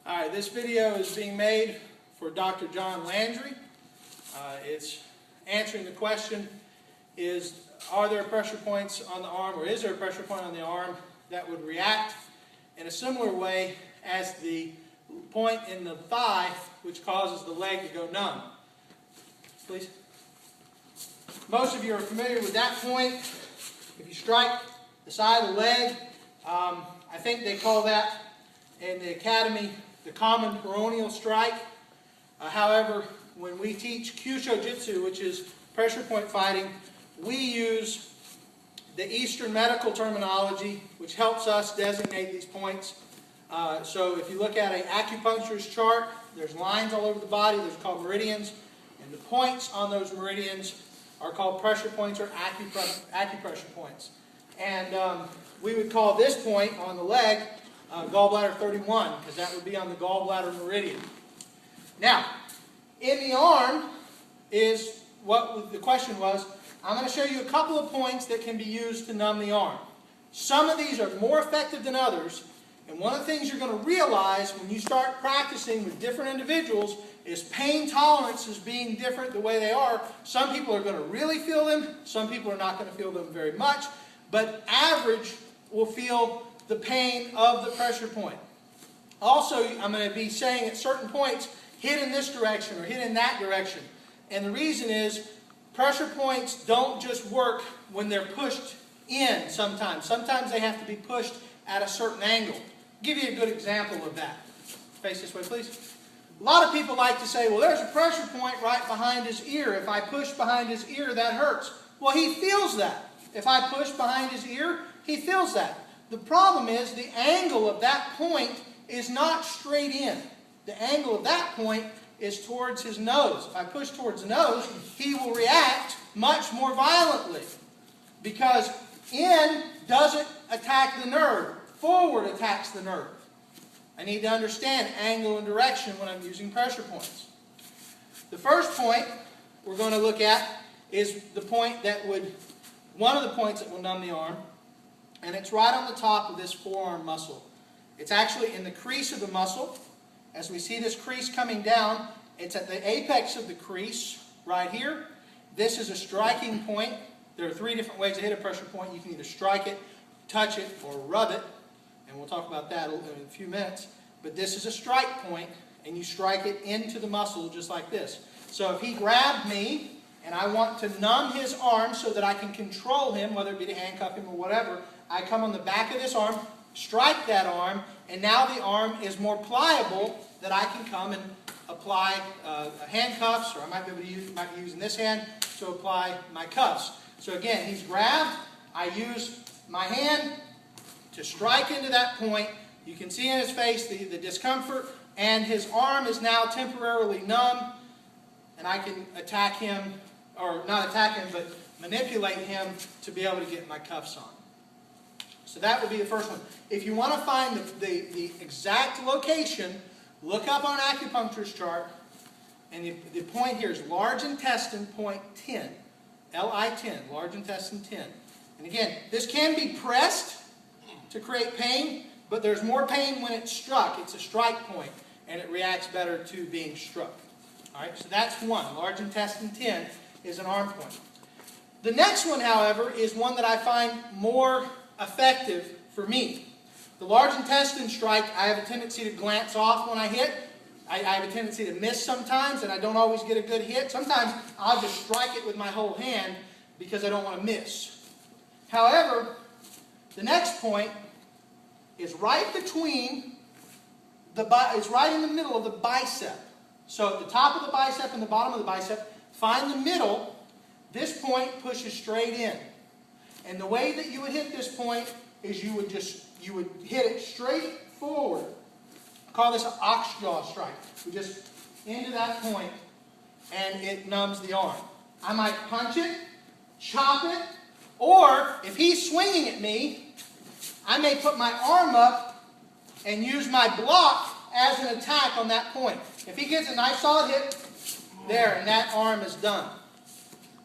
Alright, this video is being made for Dr. John Landry. It's answering the question, are there pressure points on the arm, or is there a pressure point on the arm that would react in a similar way as the point in the thigh, which causes the leg to go numb? Please. Most of you are familiar with that point. If you strike the side of the leg, I think they call that in the academy the common peroneal strike. However, when we teach Kyusho Jitsu, which is pressure point fighting, we use the Eastern medical terminology, which helps us designate these points. So if you look at an acupuncturist chart, there's lines all over the body. Those are called meridians. And the points on those meridians are called pressure points or acupressure points. And we would call this point on the leg gallbladder 31, because that would be on the gallbladder meridian. Now, in the arm is what the question was. I'm going to show you a couple of points that can be used to numb the arm. Some of these are more effective than others, and one of the things you're going to realize when you start practicing with different individuals is pain tolerances being different the way they are. Some people are going to really feel them, some people are not going to feel them very much, but average will feel the pain of the pressure point. Also, I'm going to be saying at certain points, hit in this direction or hit in that direction. And the reason is, pressure points don't just work when they're pushed in sometimes. Sometimes they have to be pushed at a certain angle. I'll give you a good example of that. Face this way, please. A lot of people like to say, well, there's a pressure point right behind his ear. If I push behind his ear, that hurts. Well, he feels that. If I push behind his ear, he feels that. The problem is the angle of that point is not straight in. The angle of that point is towards his nose. If I push towards the nose, he will react much more violently, because in doesn't attack the nerve, forward attacks the nerve. I need to understand angle and direction when I'm using pressure points. The first point we're going to look at is the point that would, one of the points that will numb the arm, and it's right on the top of this forearm muscle. It's actually in the crease of the muscle. As we see this crease coming down, it's at the apex of the crease right here. This is a striking point. There are three different ways to hit a pressure point. You can either strike it, touch it, or rub it. And we'll talk about that in a few minutes. But this is a strike point, and you strike it into the muscle just like this. So if he grabbed me, and I want to numb his arm so that I can control him, whether it be to handcuff him or whatever, I come on the back of this arm, strike that arm, and now the arm is more pliable that I can come and apply handcuffs, or I might be able to use, might be using this hand to apply my cuffs. So again, he's grabbed. I use my hand to strike into that point. You can see in his face the discomfort, and his arm is now temporarily numb, and I can attack him, or not attack him, but manipulate him to be able to get my cuffs on. So that would be the first one. If you want to find the exact location, look up on an acupuncturist chart, and the point here is large intestine point 10, LI10, large intestine 10. And again, this can be pressed to create pain, but there's more pain when it's struck. It's a strike point, and it reacts better to being struck. All right, so that's one. Large intestine 10 is an arm point. The next one, however, is one that I find more effective for me. The large intestine strike, I have a tendency to glance off when I hit. I have a tendency to miss sometimes, and I don't always get a good hit. Sometimes I'll just strike it with my whole hand because I don't want to miss. However, the next point is right between it's right in the middle of the bicep. So at the top of the bicep and the bottom of the bicep, find the middle. This point pushes straight in. And the way that you would hit this point is you would hit it straight forward. I call this an ox jaw strike. We just into that point, and it numbs the arm. I might punch it, chop it, or if he's swinging at me, I may put my arm up and use my block as an attack on that point. If he gets a nice solid hit, there, and that arm is done.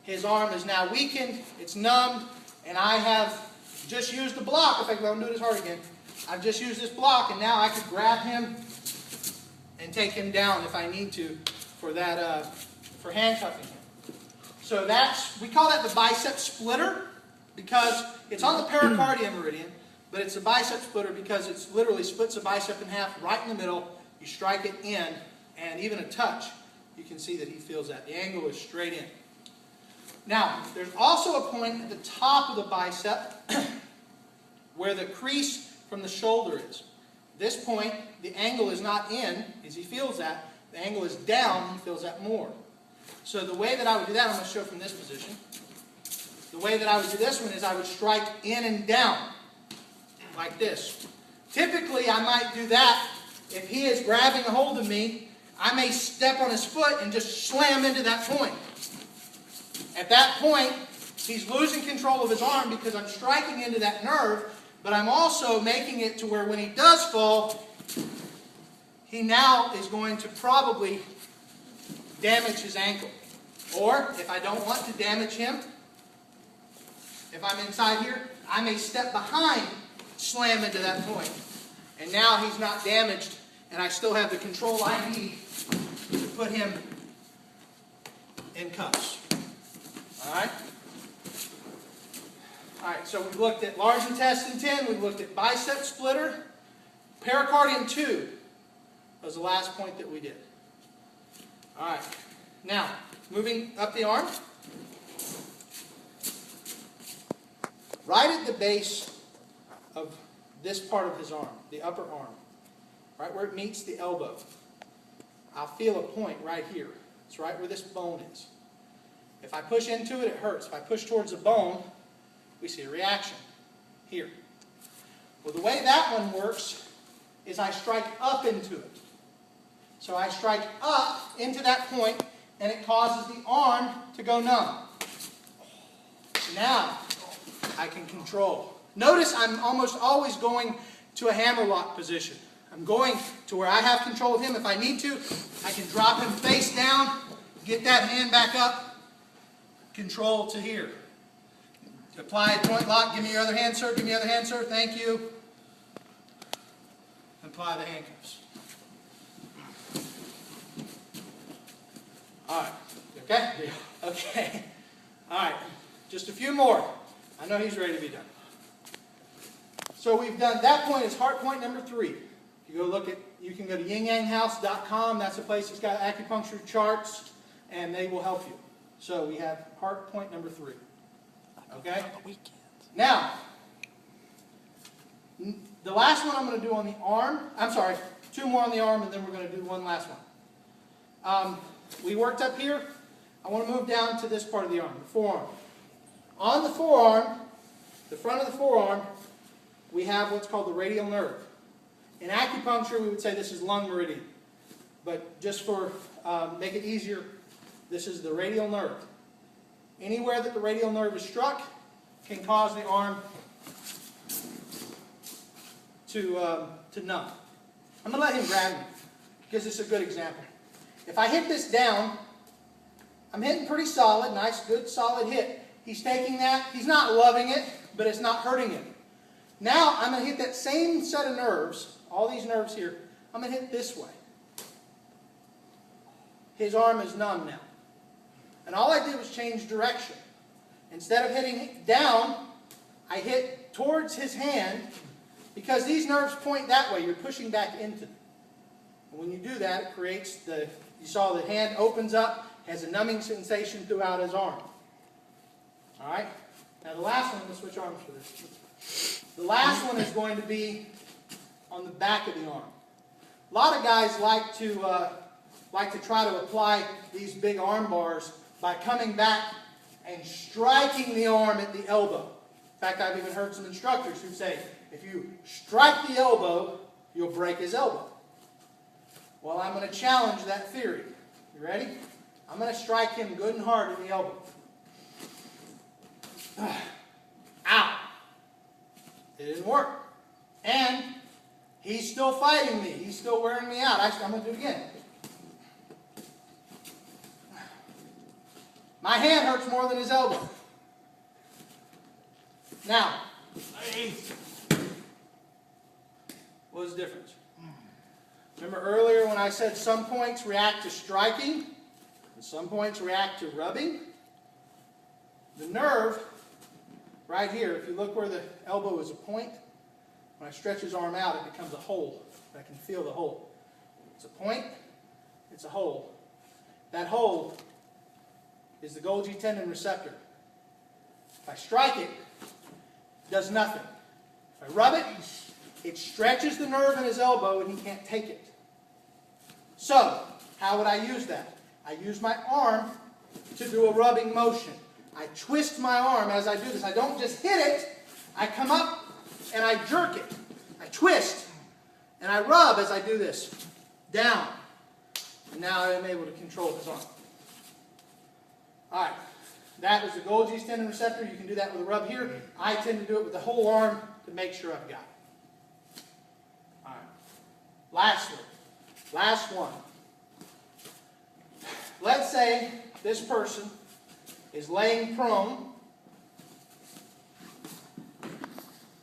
His arm is now weakened, it's numbed, and I have just used the block. In fact, I won't do this hard again. I've just used this block, and now I could grab him and take him down if I need to for that, for handcuffing him. So we call that the bicep splitter because it's on the pericardium meridian, but it's a bicep splitter because it literally splits the bicep in half right in the middle. You strike it in, and even a touch, you can see that he feels that. The angle is straight in. Now, there's also a point at the top of the bicep where the crease from the shoulder is. This point, the angle is not in, as he feels that. The angle is down, he feels that more. So the way that I would do that, I'm going to show from this position. The way that I would do this one is I would strike in and down, like this. Typically, I might do that if he is grabbing a hold of me. I may step on his foot and just slam into that point. At that point, he's losing control of his arm because I'm striking into that nerve, but I'm also making it to where when he does fall, he now is going to probably damage his ankle. Or, if I don't want to damage him, if I'm inside here, I may step behind, slam into that point. And now he's not damaged, and I still have the control I need to put him in cuffs. Alright? Alright, so we've looked at large intestine 10, we've looked at bicep splitter. Pericardium 2 was the last point that we did. Alright, now, moving up the arm. Right at the base of this part of his arm, the upper arm, right where it meets the elbow, I'll feel a point right here. It's right where this bone is. If I push into it, it hurts. If I push towards the bone, we see a reaction here. Well, the way that one works is I strike up into it. So I strike up into that point, and it causes the arm to go numb. Now, I can control. Notice I'm almost always going to a hammerlock position. I'm going to where I have control of him. If I need to, I can drop him face down, get that hand back up, control to here. Apply a joint lock. Give me your other hand, sir. Give me your other hand, sir. Thank you. Apply the handcuffs. All right. Okay? Okay. All right. Just a few more. I know he's ready to be done. So we've done, that point is heart point number 3. You can go to yingyanghouse.com. That's a place that's got acupuncture charts, and they will help you. So we have heart point number 3. Okay? Now, the last one I'm going to do on the arm, I'm sorry, 2 more on the arm, and then we're going to do one last one. We worked up here. I want to move down to this part of the arm, the forearm. On the forearm, the front of the forearm, we have what's called the radial nerve. In acupuncture, we would say this is lung meridian. But just for make it easier, this is the radial nerve. Anywhere that the radial nerve is struck can cause the arm to numb. I'm going to let him grab me because this is a good example. If I hit this down, I'm hitting pretty solid, nice, good, solid hit. He's taking that. He's not loving it, but it's not hurting him. Now I'm going to hit that same set of nerves, all these nerves here. I'm going to hit this way. His arm is numb now. And all I did was change direction. Instead of hitting down, I hit towards his hand because these nerves point that way. You're pushing back into them. And when you do that, it creates you saw the hand opens up, has a numbing sensation throughout his arm. Alright? Now the last one, let's switch arms for this. The last one is going to be on the back of the arm. A lot of guys like to try to apply these big arm bars by coming back and striking the arm at the elbow. In fact, I've even heard some instructors who say, if you strike the elbow, you'll break his elbow. Well, I'm going to challenge that theory. You ready? I'm going to strike him good and hard in the elbow. Ow! It didn't work. And he's still fighting me. He's still wearing me out. I'm going to do it again. My hand hurts more than his elbow. Now, what was the difference? Remember earlier when I said some points react to striking and some points react to rubbing? The nerve, right here, if you look where the elbow is a point, when I stretch his arm out, it becomes a hole. I can feel the hole. It's a point, it's a hole. That hole is the Golgi tendon receptor. If I strike it, it does nothing. If I rub it, it stretches the nerve in his elbow and he can't take it. So, how would I use that? I use my arm to do a rubbing motion. I twist my arm as I do this. I don't just hit it. I come up and I jerk it. I twist and I rub as I do this. Down. And now I'm able to control his arm. Alright. That was the Golgi tendon receptor. You can do that with a rub here. I tend to do it with the whole arm to make sure I've got it. Alright. Lastly. Last one. Let's say this person is laying prone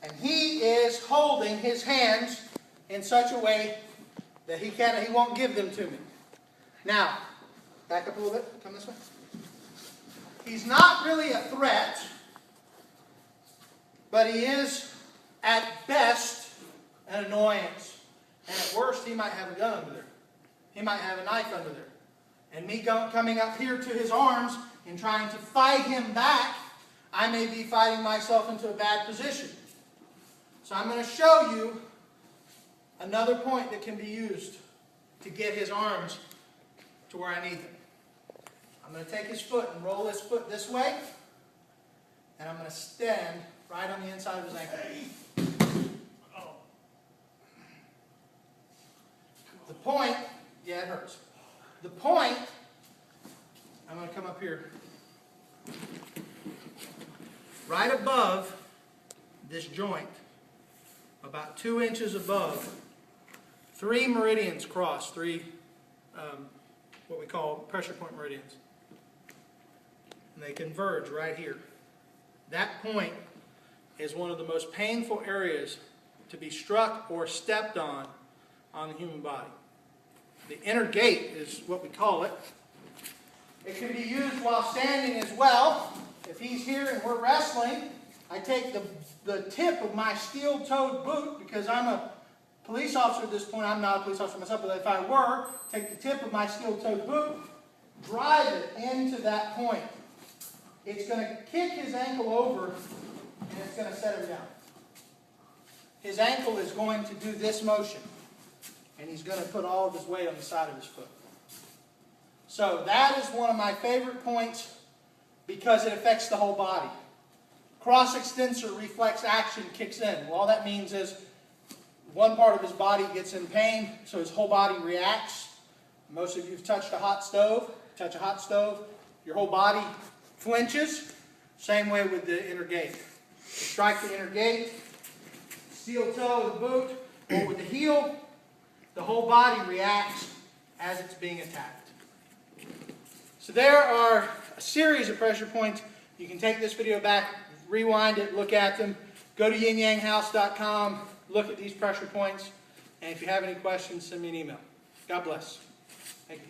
and he is holding his hands in such a way that he won't give them to me. Now, back up a little bit, come this way. He's not really a threat, but he is at best an annoyance. And at worst, he might have a gun under there. He might have a knife under there. And me coming up here to his arms and trying to fight him back, I may be fighting myself into a bad position. So I'm going to show you another point that can be used to get his arms to where I need them. I'm going to take his foot and roll his foot this way, and I'm going to stand right on the inside of his ankle. The point, yeah, it hurts. The point, I'm going to come up here, right above this joint, about 2 inches above, 3 meridians cross, 3 what we call pressure point meridians. And they converge right here. That point is one of the most painful areas to be struck or stepped on the human body. The inner gate is what we call it. It can be used while standing as well. If he's here and we're wrestling, I take the tip of my steel-toed boot, because I'm a police officer at this point. I'm not a police officer myself, but if I were, take the tip of my steel-toed boot, drive it into that point. It's going to kick his ankle over, and it's going to set him down. His ankle is going to do this motion, and he's going to put all of his weight on the side of his foot. So that is one of my favorite points because it affects the whole body. Cross-extensor reflex action kicks in. Well, all that means is one part of his body gets in pain, so his whole body reacts. Most of you have touched a hot stove. Touch a hot stove, your whole body flinches. Same way with the inner gate. Strike the inner gate, steel toe with the boot, or with the heel, the whole body reacts as it's being attacked. So there are a series of pressure points. You can take this video back, rewind it, look at them. Go to yinyanghouse.com, look at these pressure points, and if you have any questions, send me an email. God bless. Thank you.